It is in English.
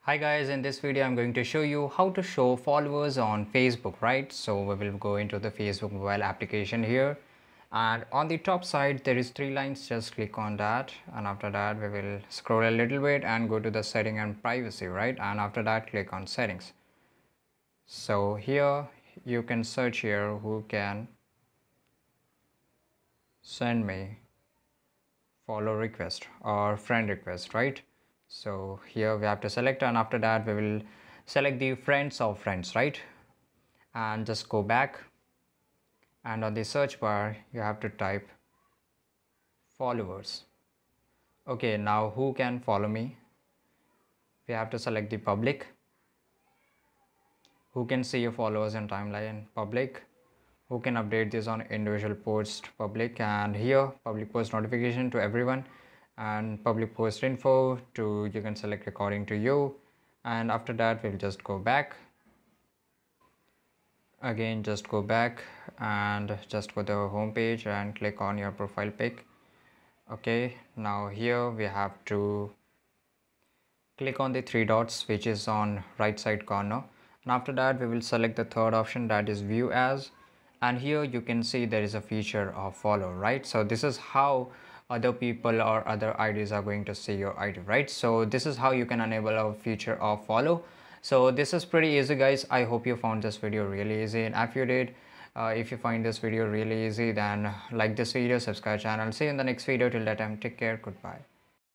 Hi guys, in this video I'm going to show you how to show followers on Facebook, right? So we will go into the Facebook mobile application here, and on the top side there is three lines. Just click on that, and after that we will scroll a little bit and go to the setting and privacy, right? And after that click on settings. So here you can search here who can send me follow request or friend request, right? So here we have to select, and after that we will select the friends of friends, right? And just go back, and on the search bar you have to type followers. Okay, now who can follow me? We have to select the public. Who can see your followers in timeline? Public. Who can update this on individual post? Public. And here public post notification to everyone, and public post info to you can select according to you. And after that we'll just go back again, just go back and just go to the home page and click on your profile pic. Okay, now here we have to click on the three dots which is on right side corner, and after that we will select the third option, that is view as. And here you can see there is a feature of follow, right? So this is how other people or other IDs are going to see your ID, right? So this is how you can enable a feature of follow. So this is pretty easy guys. I hope you found this video really easy, and if you did, if you find this video really easy, then like this video, subscribe channel. See you in the next video. Till that time, take care, goodbye.